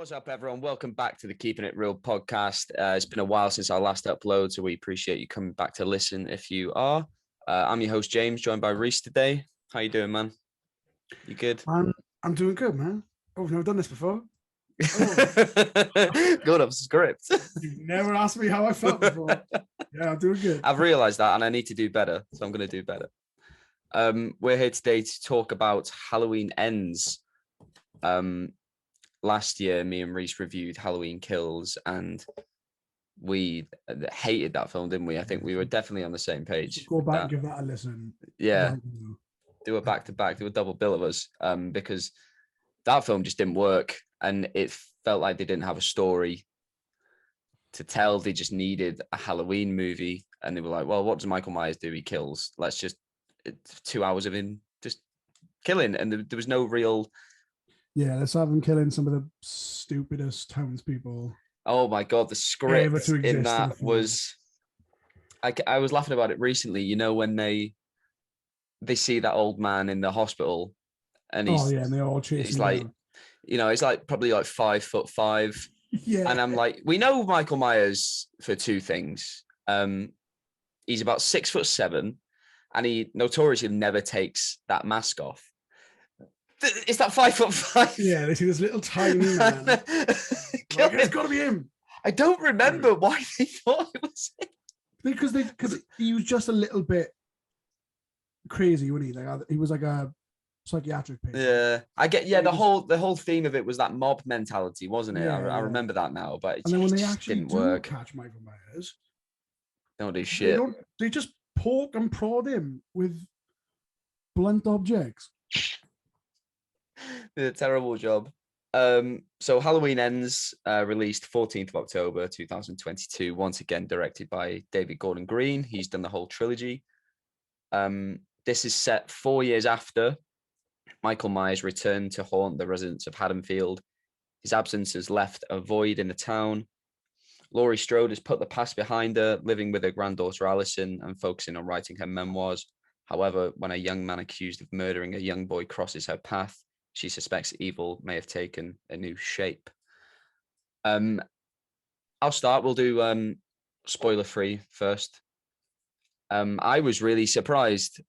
What's up, everyone? Welcome back to the Keeping It Real podcast. It's been a while since our last upload, so we appreciate you coming back to listen if you are. I'm your host, James, joined by Rhys today. How you doing, man? You good? I'm doing good, man. Oh, I've never done this before. Good off script. You've never asked me how I felt before. Yeah, I'm doing good. I've realised that, and I need to do better, so I'm going to do better. We're here today to talk about Halloween Ends. Last year, me and Rhys reviewed Halloween Kills, and we hated that film, didn't we? I think we were definitely on the same page. Go back and give that a listen. Yeah, right now. do a back-to-back, do a double bill of us, because that film just didn't work, and it felt like they didn't have a story to tell. They just needed a Halloween movie, and they were like, well, what does Michael Myers do? He kills. Let's just 2 hours of him just killing, and there was no real... Yeah, let's have him killing some of the stupidest townspeople. Oh my God, the script in that was... I was laughing about it recently, you know, when they see that old man in the hospital, and and they all chase he's him like, down. you know, he's like probably like 5'5". Yeah. And I'm like, we know Michael Myers for two things. He's about 6'7", and he notoriously never takes that mask off. Is that 5'5"? Yeah, they see this little tiny man. It's got to be him. I don't remember why they thought it was him. Because he was just a little bit crazy, wasn't he? Like he was like a psychiatric patient. Yeah, I get. Yeah, the whole theme of it was that mob mentality, wasn't it? I remember that now, but it then when they just actually didn't work. Catch Michael Myers, they don't do shit. They just poke and prod him with blunt objects. Did a terrible job. So Halloween Ends, released 14th of October 2022, once again directed by David Gordon Green. He's done the whole trilogy. This is set 4 years after Michael Myers returned to haunt the residents of Haddonfield. His absence has left a void in the town. Laurie Strode has put the past behind her, living with her granddaughter Alison and focusing on writing her memoirs. However, when a young man accused of murdering a young boy crosses her path, she suspects evil may have taken a new shape. I'll start. We'll do spoiler-free first. I was really surprised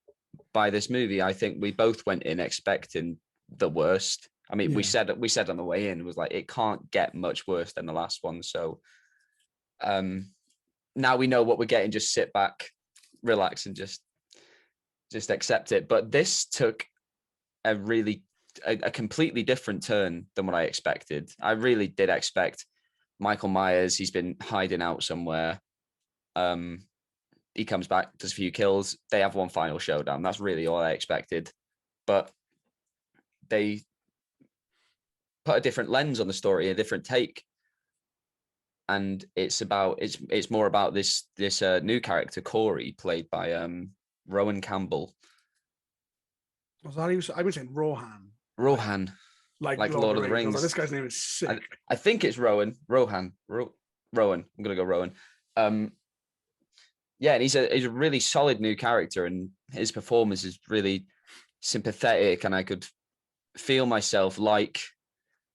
by this movie. I think we both went in expecting the worst. I mean, we said on the way in, it was like, it can't get much worse than the last one. So now we know what we're getting. Just sit back, relax, and just accept it. But this took a completely different turn than what I expected. I really did expect Michael Myers. He's been hiding out somewhere. He comes back, does a few kills. They have one final showdown. That's really all I expected. But they put a different lens on the story, a different take. And it's more about this new character, Corey, played by Rowan Campbell. I was saying Rohan. Rohan. Like Lord of the Rings. Like, this guy's name is sick. I think it's Rowan. Rohan. Rowan. I'm going to go Rowan. Yeah, and he's a really solid new character, and his performance is really sympathetic, and I could feel myself like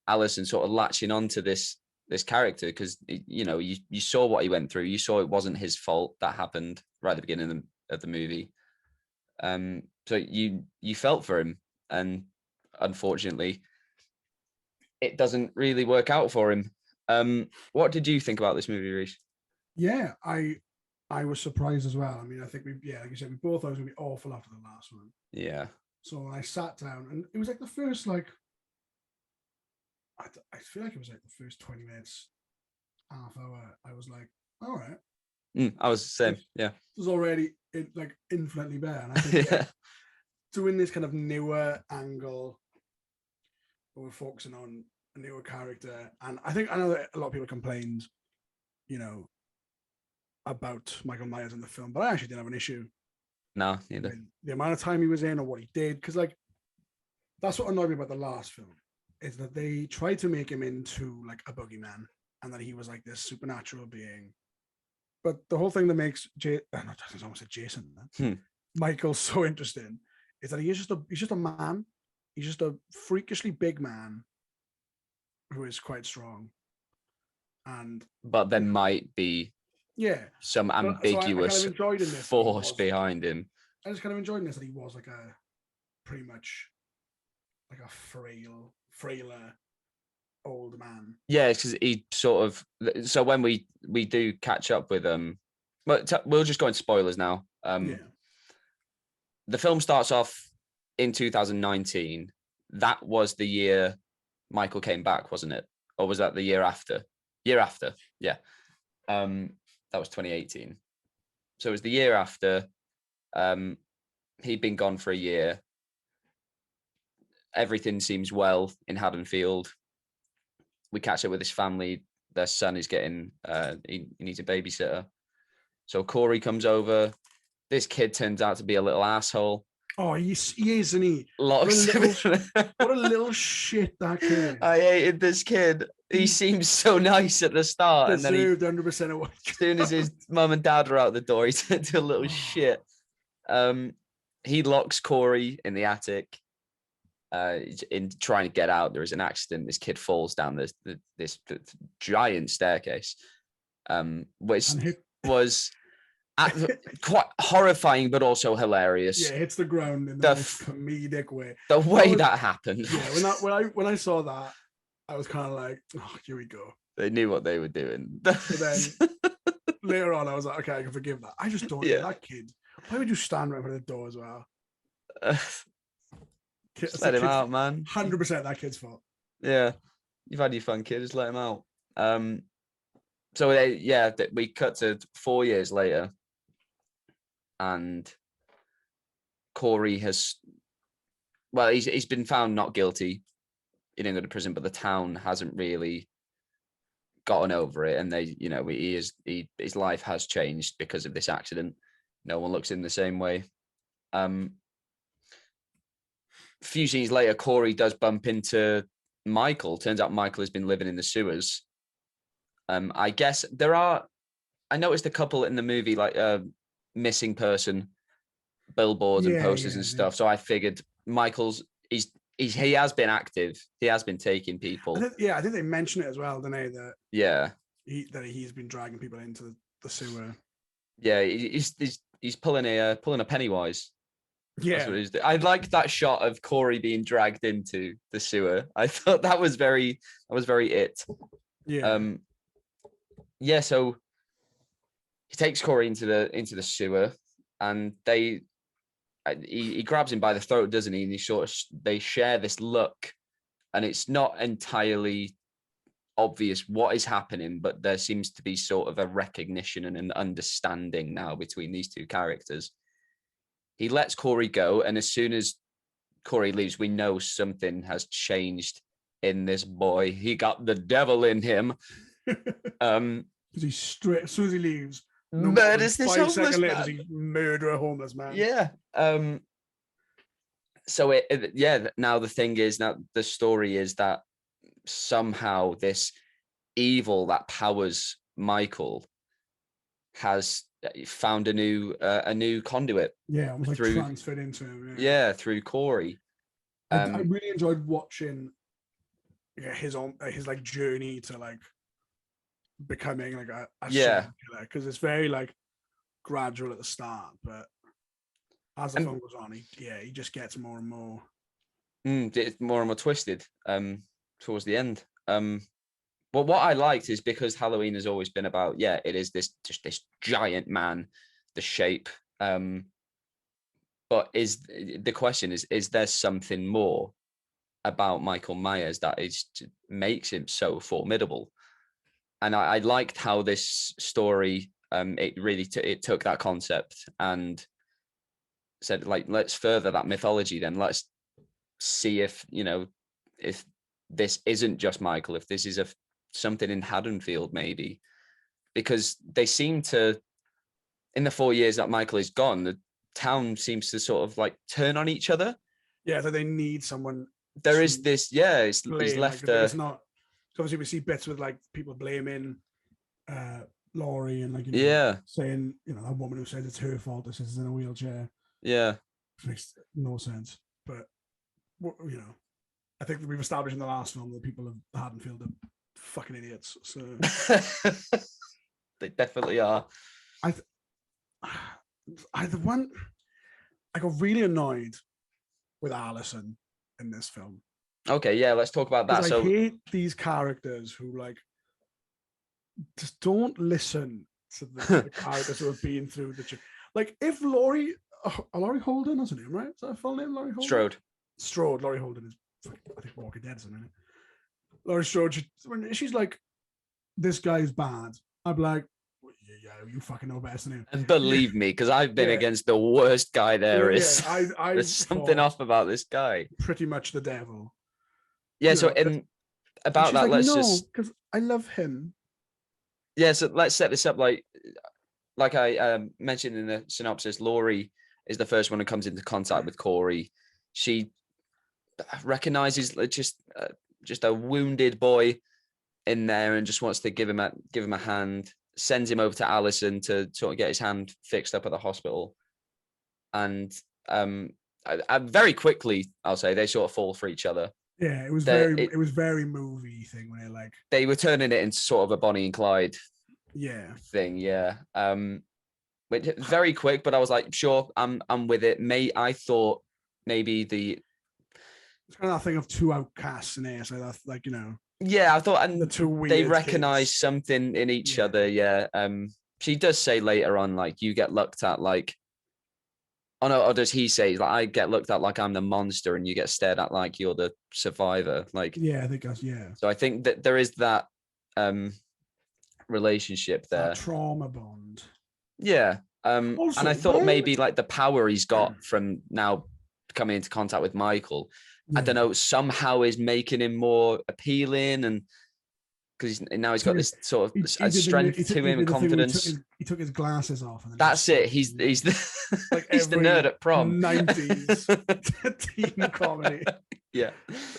Alison sort of latching onto this character, because, you know, you saw what he went through. You saw it wasn't his fault that happened right at the beginning of the movie. So you felt for him, and unfortunately, it doesn't really work out for him. What did you think about this movie, Rhys? Yeah, I was surprised as well. I mean, I think like you said, we both thought it was going to be awful after the last one. Yeah. So I sat down, and it was like the first, I feel like it was like the first 20 minutes, half hour. I was like, all right. I was the same. Yeah. It was already infinitely better. And I think doing this kind of newer angle, where we're focusing on a newer character. And I know that a lot of people complained, you know, about Michael Myers in the film, but I actually didn't have an issue. No, neither. The amount of time he was in or what he did, because like that's what annoyed me about the last film, is that they tried to make him into like a boogeyman, and that he was like this supernatural being. But the whole thing that makes Michael so interesting is that he's just a man. He's just a freakishly big man who is quite strong, and but there might be some ambiguous I kind of enjoyed in this force behind him. I just kind of enjoyed in this that he was like a pretty much like a frailer old man. Yeah, because he sort of. So when we do catch up with but we'll just go into spoilers now. The film starts off in 2019. That was the year Michael came back, wasn't it? Or was that the year after? Year after, yeah. That was 2018. So it was the year after. He'd been gone for a year. Everything seems well in Haddonfield. We catch up with his family. Their son is getting, he needs a babysitter. So Corey comes over. This kid turns out to be a little asshole. Oh, he is, isn't he? What a little shit that kid. I hated this kid. He seems so nice at the start. And then he 100% away. As soon as his mum and dad are out the door, he turned into a little shit. He locks Corey in the attic. In trying to get out, there is an accident. This kid falls down this giant staircase, which was quite horrifying, but also hilarious. Yeah, it hits the ground in the most comedic way. The way that happened. Yeah, when I saw that, I was kind of like, oh, here we go. They knew what they were doing. But then later on, I was like, okay, I can forgive that. I just don't know that kid. Why would you stand right by the door as well? Just let him out, man. 100% that kid's fault. Yeah, you've had your fun, kid. Just let him out. So we cut to 4 years later, and Corey he's been found not guilty. He didn't go to prison, but the town hasn't really gotten over it, and his life has changed because of this accident. No one looks in the same way. A few scenes later, Corey does bump into Michael. Turns out Michael has been living in the sewers. I guess I noticed a couple in the movie, like missing person billboards and posters and stuff. So I figured he has been active. He has been taking people. I think they mention it as well, don't they? That he's been dragging people into the sewer. Yeah, he's pulling a Pennywise. Yeah, I like that shot of Corey being dragged into the sewer. I thought that was very it. Yeah. So he takes Corey into the sewer, and he grabs him by the throat, doesn't he? And they share this look, and it's not entirely obvious what is happening, but there seems to be sort of a recognition and an understanding now between these two characters. He lets Corey go, and as soon as Corey leaves, we know something has changed in this boy. He got the devil in him. Because he's straight as soon as he leaves, murders this homeless man. Later, does he murder a homeless man? Yeah. So now the thing is, now the story is that somehow this evil that powers Michael has found a new conduit. Yeah, almost like transferred into him. Yeah, through Corey. I really enjoyed watching his like journey to like becoming like a killer, because it's very like gradual at the start, but as the film goes on, he just gets more and more. It's more and more twisted towards the end. But what I liked is because Halloween has always been about, it is this giant man, the shape. But the question is there something more about Michael Myers that makes him so formidable? And I liked how this story, it really it took that concept and said, like, let's further that mythology. Then let's see if this isn't just Michael, if this is something in Haddonfield, maybe, because they seem to, in the 4 years that Michael is gone, the town seems to sort of like turn on each other. Yeah, so they need someone. There is this, he's left. Like, it's not. Obviously, we see bits with like people blaming Laurie and saying that woman who says it's her fault that she's in a wheelchair. Yeah, makes no sense. But I think that we've established in the last film that people of Haddonfield are fucking idiots. So They definitely are. I got really annoyed with Alison in this film. Okay, yeah, let's talk about that. Because So I hate these characters who like just don't listen to the characters who have been through the. Like if Laurie Holden, that's her name, right? Is that a full name, Laurie Holden? Strode. Laurie Holden is, I think, Walking Dead, isn't it? Laurie Strode. When she's like, "This guy's bad," I'd be like, well, "Yeah, you fucking know best than him." and believe me, because I've been against the worst guy there is. There's something off about this guy. Pretty much the devil. Yeah. So about that, like, let's no, just because I love him. Yeah. So let's set this up like I mentioned in the synopsis. Laurie is the first one who comes into contact with Corey. She recognizes just a wounded boy in there and just wants to give him a hand. Sends him over to Alison to sort of get his hand fixed up at the hospital, and I very quickly, I'll say, they sort of fall for each other. Yeah, it was very movie thing when they were turning it into sort of a Bonnie and Clyde thing. Yeah. Which very quick, but I was like, sure, I'm with it. I thought maybe it's kind of that thing of two outcasts in here, so that's like, you know. Yeah, I thought, and the two weird they recognize kids. something in each other. Yeah. She does say later on, like, you get looked at like, oh no, or does he say, like, I get looked at like I'm the monster and you get stared at like you're the survivor? Like, yeah, I think that's, yeah. So I think that there is that relationship there. That trauma bond. Yeah. Also, and I thought maybe like the power he's got from now coming into contact with Michael, I don't know, somehow is making him more appealing, and because now he's got this sort of strength to him and confidence. He took his glasses off. And that's it. He's the like he's the nerd at prom. 90s teen comedy. Yeah.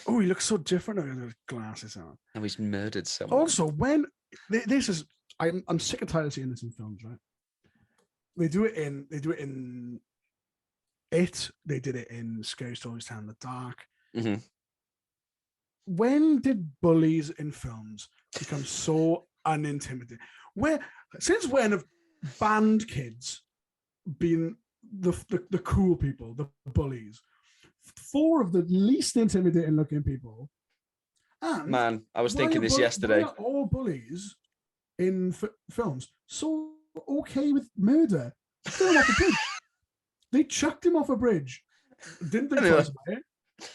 Oh, he looks so different with his glasses on. And he's murdered someone. Also, when this is, I'm sick and tired of seeing this in films, right? They do it in It. They did it in Scary Stories Tell in the Dark. Mm-hmm. When did bullies in films become so unintimidating? Since when have band kids been the cool people, the bullies? 4 of the least intimidating looking people. And man, I was thinking this yesterday. Why are all bullies in films so okay with murder? Threw him off a bridge. They chucked him off a bridge. Didn't think twice about it.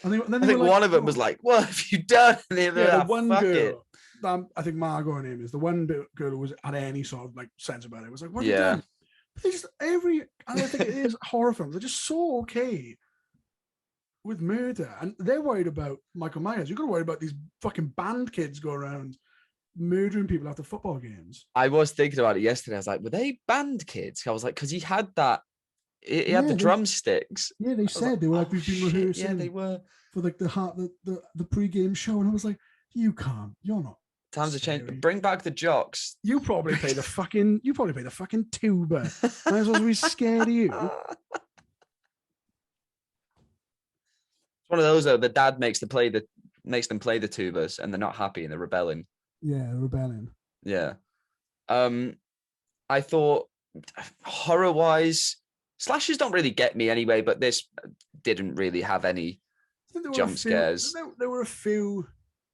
And then I think one of them was like, "What have you done?" The one girl, I think Margot, her name is, the one girl who had any sort of like sense about it was like, "What have you done?" But they just and I think it is horror films. They're just so okay with murder, and they're worried about Michael Myers. You've got to worry about these fucking band kids go around murdering people after football games. I was thinking about it yesterday. I was like, were they band kids? I was like, because he had that. He had the drumsticks. Yeah, they said like, they were like, we've been rehearsing. Yeah, they were for like the pre-game show, and I was like, you can't. You're not. Times have changed. Bring back the jocks. You probably play the fucking tuba. Might as well be scared of you. It's one of those though. The dad makes them play the tubas, and they're not happy and they're rebelling. Yeah, rebelling. Yeah. I thought horror-wise, slashers don't really get me anyway, but this didn't really have any jump scares. There were a few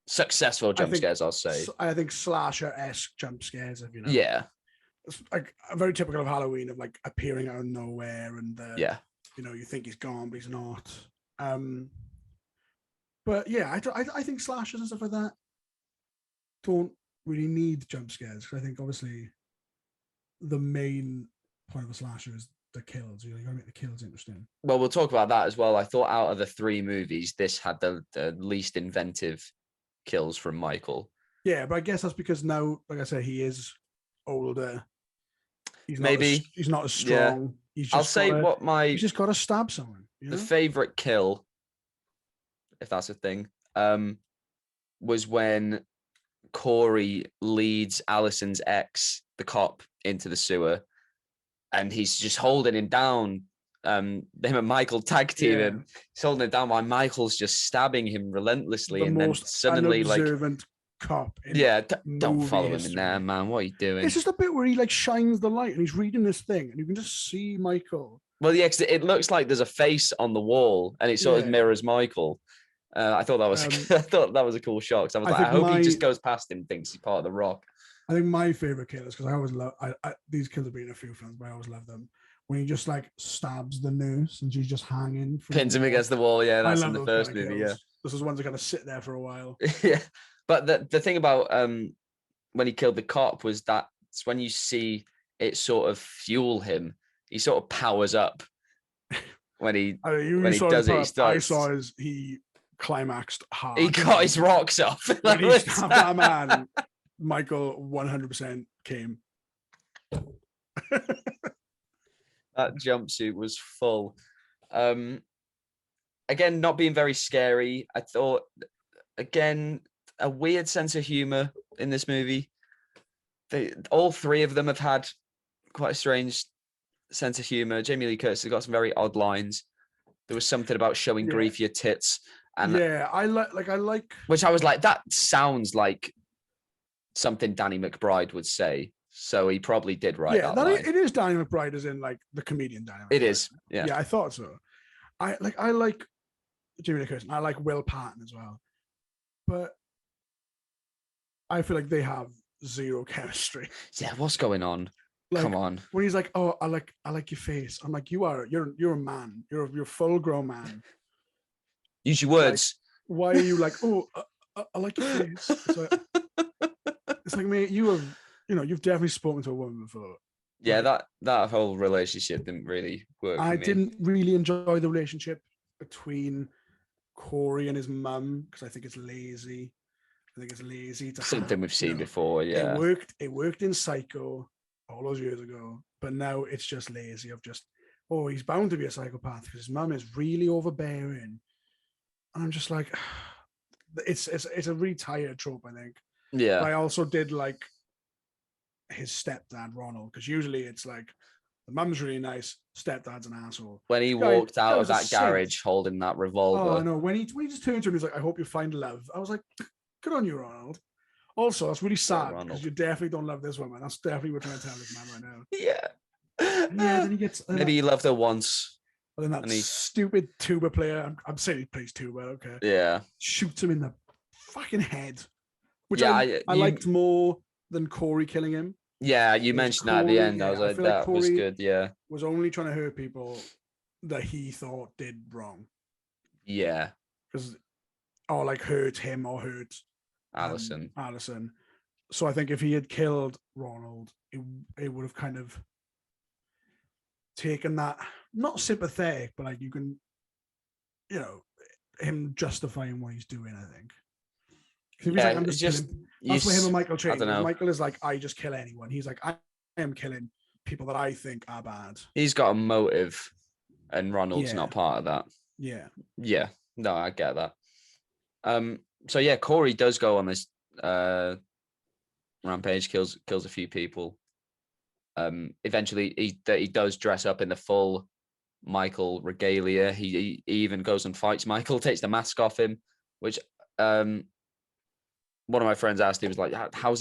successful jump scares, I'll say. I think slasher-esque jump scares, if you know. Yeah. It's like very typical of Halloween, of like appearing out of nowhere and you know, you think he's gone, but he's not. But yeah, I think slashers and stuff like that don't really need jump scares. I think obviously the main point of a slasher is the kills. You gotta make the kills interesting. Well, we'll talk about that as well. I thought out of the 3 movies, this had the least inventive kills from Michael. Yeah, but I guess that's because now, like I said, he is older. He's not as strong. Yeah. He's just got to stab someone. You know? The favorite kill, if that's a thing, was when Corey leads Alison's ex, the cop, into the sewer, and he's just holding him down, him and Michael tag team Yeah. him. He's holding it down while Michael's just stabbing him relentlessly, The and then most suddenly like, unobservant cop in yeah, don't movie follow him in history. there, man. What are you doing? It's just a bit where he like shines the light and he's reading this thing, and you can just see Michael. Well, yeah, 'cause it looks like there's a face on the wall, and it sort of Yeah. mirrors Michael. I thought that was I thought that was a cool shot, because I was I like, I think hope he just goes past him, and thinks he's part of the Rock. I think my favorite killers, because I always love these kills have been in a few films, but I always love them. When he just like stabs the nurse and she's just hanging, from Pins him against the wall. Yeah, that's I in love the those first kind of movie. Yeah, kills. This is ones that kind of sit there for a while. yeah. But the thing about when he killed the cop was that's when you see it sort of fuel him. He sort of powers up when he when he does it. He starts. I saw he climaxed hard. He got his rocks off. When he stabbed that man, Michael 100% came. That jumpsuit was full. Again, not being very scary. I thought, again, a weird sense of humor in this movie. All three of them have had quite a strange sense of humor. Jamie Lee Curtis has got some very odd lines. There was something about showing grief your tits, and I like, which I was like, that sounds like something Danny McBride would say. So he probably did write that line. It is Danny McBride, as in like the comedian Danny McBride. It is, yeah. Yeah, I thought so. I like Jamie Lee Curtis. I like Will Patton as well, but I feel like they have zero chemistry. Yeah, what's going on? Like, come on. When he's like, "Oh, I like your face," I'm like, "You're a man. You're a full grown man. Use your words." Like, why are you like, "Oh, I like your face"? It's like, mate, you've definitely spoken to a woman before. Yeah, that whole relationship didn't really work. I didn't really enjoy the relationship between Corey and his mum, because I think it's lazy. I think it's lazy to something we've seen before. Yeah, it worked in Psycho all those years ago, but now it's just lazy. Of just, oh, he's bound to be a psychopath because his mum is really overbearing, and I'm just like, it's a really tired trope, I think. Yeah, but I also did like his stepdad Ronald, because usually it's like the mum's really nice, stepdad's an asshole. When he walked out of that garage holding that revolver. Oh no, when he just turned to him, he's like, "I hope you find love." I was like, "Good on you, Ronald." Also, that's really sad because you definitely don't love this woman. That's definitely what we're trying to tell this man right now. Yeah. Yeah, then he gets maybe he loved her once. And then that stupid tuba player, I'm saying he plays tuba, okay. Yeah. Shoots him in the fucking head. Which I liked more than Corey killing him. Yeah, you mentioned that at the end. I was like, that was good, yeah. Was only trying to hurt people that he thought did wrong. Yeah. Because, or like hurt him or hurt Allison. So I think if he had killed Ronald, it would have kind of taken that, not sympathetic, but like you can, him justifying what he's doing, I think. If he's like, I'm just killing, that's what him and Michael changed. Michael is like, I just kill anyone. He's like, I am killing people that I think are bad. He's got a motive, and Ronald's not part of that. Yeah. Yeah. No, I get that. So yeah, Corey does go on this rampage, kills a few people. Eventually he does dress up in the full Michael regalia. He even goes and fights Michael, takes the mask off him, which one of my friends asked, he was like, how is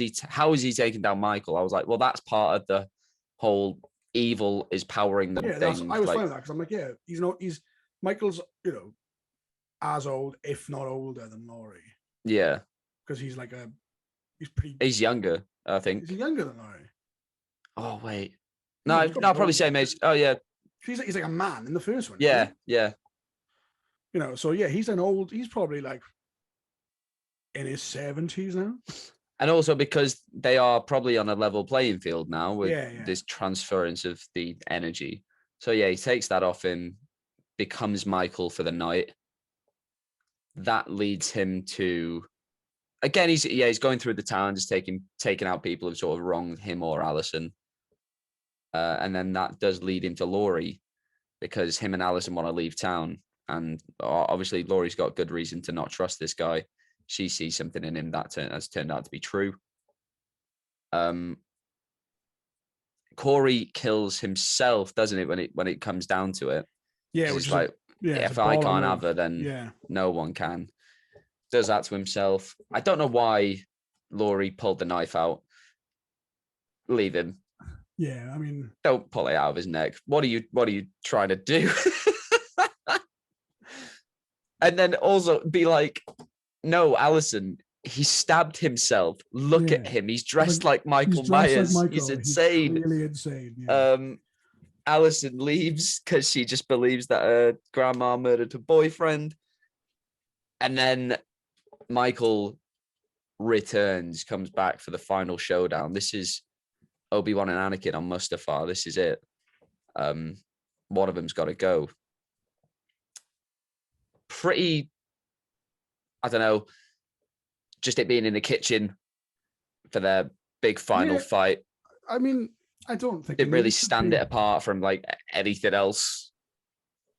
he taking down Michael? I was like, well, that's part of the whole evil is powering them thing. I was fine with that, because I'm like, yeah, he's Michael's, as old, if not older than Laurie. Yeah. Because he's he's younger, I think. Is he younger than Laurie? Oh, wait. No, probably same age. Oh, yeah. He's like a man in the first one. Yeah, right? yeah. So yeah, he's probably like in his 70s now. And also because they are probably on a level playing field now with this transference of the energy. So yeah, he takes that off him, becomes Michael for the night. That leads him to, again, he's going through the town, just taking out people who've sort of wronged him or Allison. And then that does lead him to Laurie, because him and Allison want to leave town. And obviously Laurie's got good reason to not trust this guy. She sees something in him that has turned out to be true. Corey kills himself, doesn't it, when it comes down to it? Yeah, Because which it's is like, it's a if I baller can't move. have her, then Yeah. no one can. Does that to himself. I don't know why Laurie pulled the knife out. Leave him. Yeah, I mean, Don't pull it out of his neck. What are you trying to do? And then also be like, no, Alison, he stabbed himself. Look at him. He's dressed like Michael he's dressed Myers. like He's Michael. insane. He's really insane. Yeah. Alison leaves because she just believes that her grandma murdered her boyfriend. And then Michael returns, comes back for the final showdown. This is Obi-Wan and Anakin on Mustafar. This is it. One of them's got to go. Pretty, I don't know, just it being in the kitchen for their big final fight. I mean, I don't think Didn't really stand it apart from like anything else.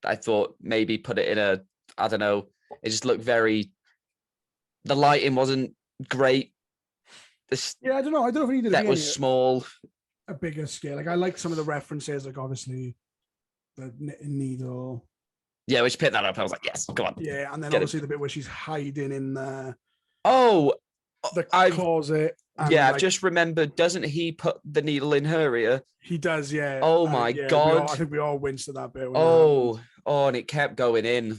I thought maybe put it in a, I don't know, it just looked very, the lighting wasn't great. I don't know. I don't know if he needed that was small. A bigger scale. Like I like some of the references, like obviously the needle. Yeah, we should pick that up. I was like, yes, come on. Yeah, and then obviously the bit where she's hiding in the closet. I've just remembered, doesn't he put the needle in her ear? He does, yeah. Oh my God. I think we all winced at that bit. And it kept going in.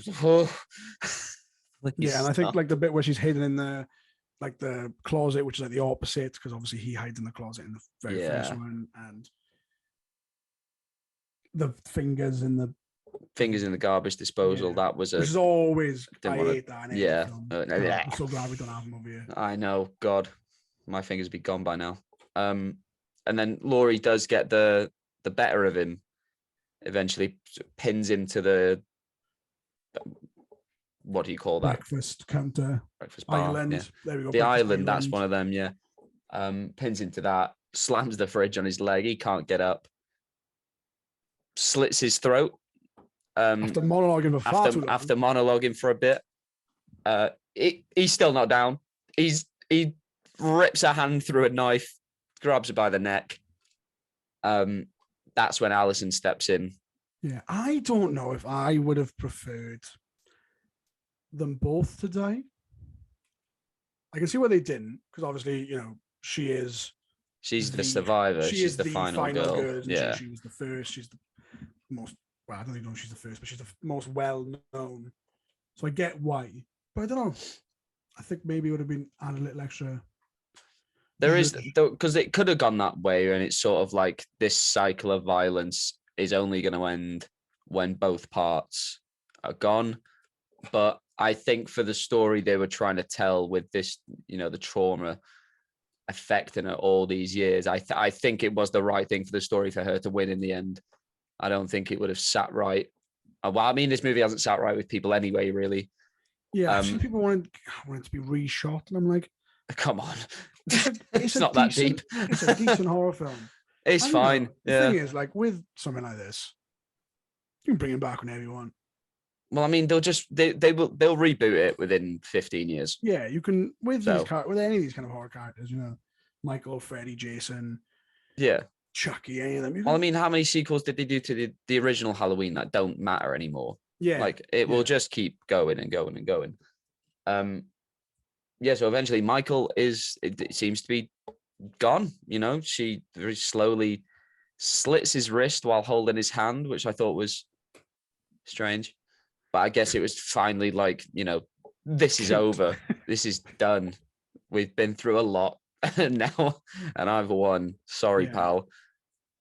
Yeah, and I think like the bit where she's hidden in the closet, which is like the opposite, because obviously he hides in the closet in the very first one, and the fingers in the garbage disposal. Yeah. That was which is always I hate that. I'm so glad we don't have them over here. I know, God, my fingers be gone by now. And then Laurie does get the better of him. Eventually, pins him to the, what do you call that? Breakfast counter. Breakfast bar. Island. Yeah. There we go. The island. That's one of them. Yeah. Pins into that. Slams the fridge on his leg. He can't get up. Slits his throat. After monologuing for far too long. After monologuing for a bit. He's still not down. He rips a hand through a knife, grabs her by the neck. That's when Alison steps in. Yeah, I don't know if I would have preferred them both to die. I can see why they didn't, because obviously, she's the survivor. She's the final girl. Yeah, she was the first. She's the most. Well, I don't even know if she's the first, but she's the most well known. So I get why, but I don't know. I think maybe it would have been add a little extra. There is, because it could have gone that way, and it's sort of like this cycle of violence is only going to end when both parts are gone. But I think for the story they were trying to tell with this, the trauma affecting her all these years, I think it was the right thing for the story for her to win in the end. I don't think it would have sat right. Well, I mean, this movie hasn't sat right with people anyway, really. Yeah, I've seen people wanted to be reshot, and I'm like, come on. It's not that deep. It's a decent horror film. It's fine. The thing is, like with something like this, you can bring him back whenever you want. Well, I mean, they'll reboot it within 15 years. Yeah, you can with any of these kind of horror characters, Michael, Freddy, Jason, Chucky, any of them. Well, I mean, how many sequels did they do to the original Halloween that don't matter anymore? Yeah, like it will just keep going and going and going. So eventually Michael it seems to be gone. She very slowly slits his wrist while holding his hand, which I thought was strange. But I guess it was finally like, this is over. This is done. We've been through a lot now, and I've won. Sorry, pal.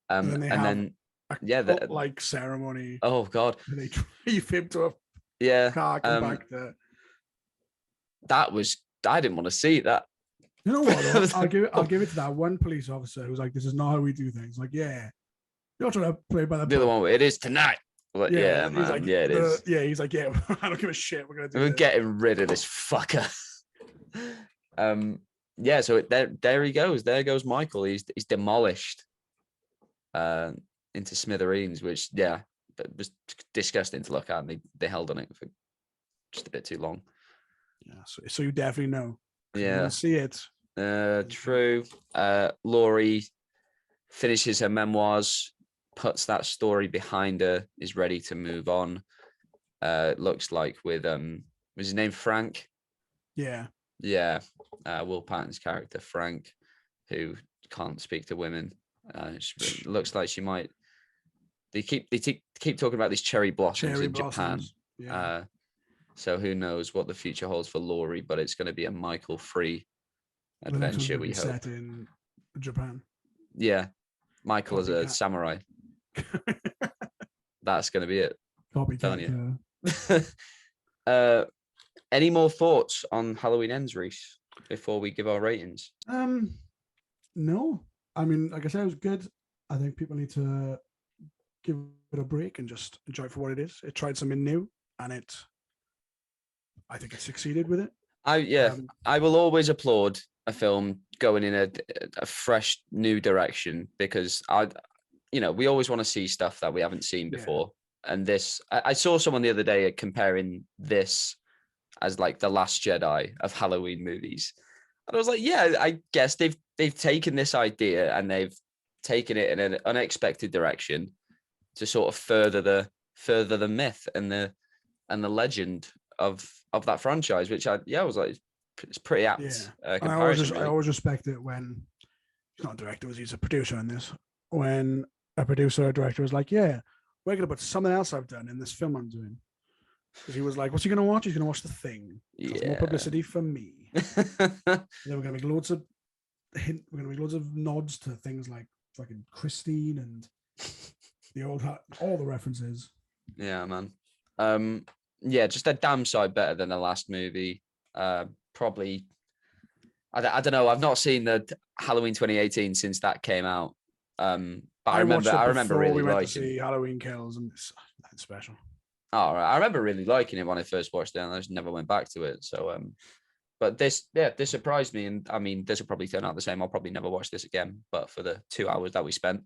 And then the ceremony. Oh God! They drive him to a car, come back there. That was. I didn't want to see that. You know what? I'll give it to that one police officer who's like, "This is not how we do things." Like, yeah, you're trying to play by the other one. It is tonight. Like, man. Like, it is. Yeah, he's like, yeah, I don't give a shit. We're We're getting rid of this fucker. So there he goes. There goes Michael. He's demolished into smithereens, which that was disgusting to look at. And they held on it for just a bit too long. Yeah, so you definitely know. Yeah, see it. True. Laurie finishes her memoirs puts that story behind her, is ready to move on. It looks like with was his name Frank? Yeah. Yeah, Will Patton's character Frank, who can't speak to women. It looks like she might. They keep talking about these cherry blossoms Cherry in Japan. blossoms. Yeah. So who knows what the future holds for Laurie, but it's going to be a Michael-free The next one's adventure, going to we be hope. set in Japan. Yeah, Michael as a Copycat. samurai. That's going to be it. Copycat. Any more thoughts on Halloween Ends, Rhys, before we give our ratings? No. I mean, like I said, it was good. I think people need to give it a break and just enjoy it for what it is. It tried something new, and I think it succeeded with it. I will always applaud a film going in a fresh new direction, because we always want to see stuff that we haven't seen before. Yeah. And I saw someone the other day comparing this as like the Last Jedi of Halloween movies, and I was like, yeah, I guess they've taken this idea and they've taken it in an unexpected direction to sort of further the myth and the legend of that franchise, which I was like, it's pretty apt. Yeah. I always respect it when he's not a director, he's a producer in this. When a producer or director is like, yeah, we're going to put something else I've done in this film I'm doing. Because he was like, what's he going to watch? He's going to watch The Thing. Yeah. More publicity for me. Then we're going to make loads of nods to things like fucking Christine and all the references. Yeah, man. Yeah, just a damn sight better than the last movie. Probably, I don't know. I've not seen the Halloween 2018 since that came out. But I remember really liking. To see Halloween Kills, and it's special. Oh, right. I remember really liking it when I first watched it, and I just never went back to it. So, but this surprised me, and I mean, this will probably turn out the same. I'll probably never watch this again. But for the 2 hours that we spent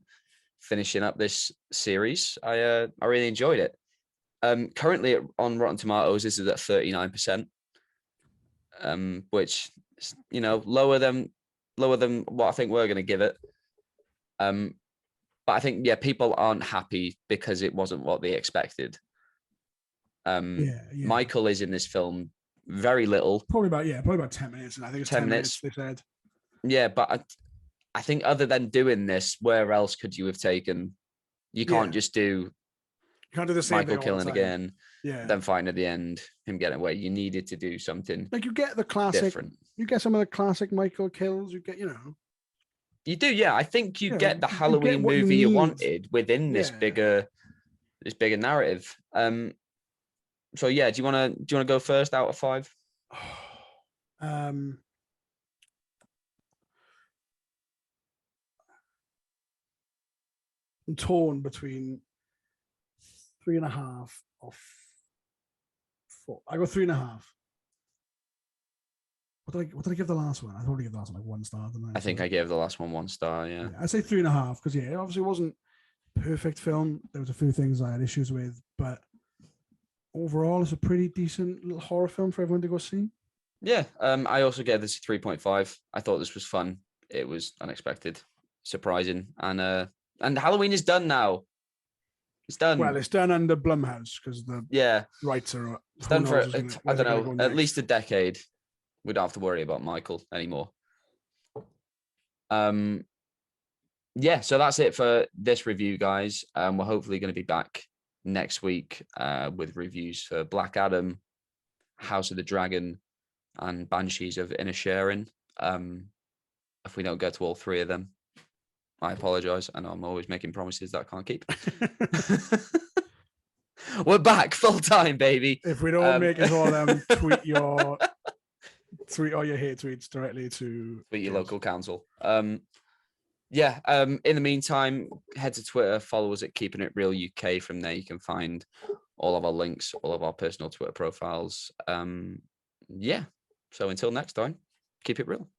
finishing up this series, I really enjoyed it. Currently on Rotten Tomatoes, this is at 39%, which is, lower than what I think we're going to give it. But I think people aren't happy because it wasn't what they expected. Michael is in this film very little. Probably about 10 minutes, and I think it's 10 minutes they said. Yeah, but I think other than doing this, where else could you have taken? You can't just do. You can't do the same Michael thing killing again, then fighting at the end, him getting away. You needed to do something like you get the classic. Different. You get some of the classic Michael kills. You get, You do, yeah. I think you get the Halloween movie you wanted within this bigger narrative. So yeah, do you want to go first out of 5? I'm torn between 3.5 or 4. I go 3.5. What did I give the last one? I thought I gave the last one like 1 star. I think I gave the last one 1 star. Yeah. I say 3.5 because it obviously wasn't a perfect film. There was a few things I had issues with, but overall, it's a pretty decent little horror film for everyone to go see. Yeah. I also gave this a 3.5. I thought this was fun. It was unexpected, surprising, and Halloween is done now. It's done. Well, it's done under Blumhouse because the rights are. It's done for I don't know, at least a decade. We don't have to worry about Michael anymore. Yeah, so that's it for this review, guys. We're hopefully going to be back next week with reviews for Black Adam, House of the Dragon, and Banshees of Inisherin. If we don't get to all 3 of them, I apologize. I know I'm always making promises that I can't keep. We're back full time, baby. If we don't make it all them, tweet all your hate tweets directly to your local council. In the meantime, head to Twitter, follow us at Keeping It Real UK. From there, you can find all of our links, all of our personal Twitter profiles. So until next time, keep it real.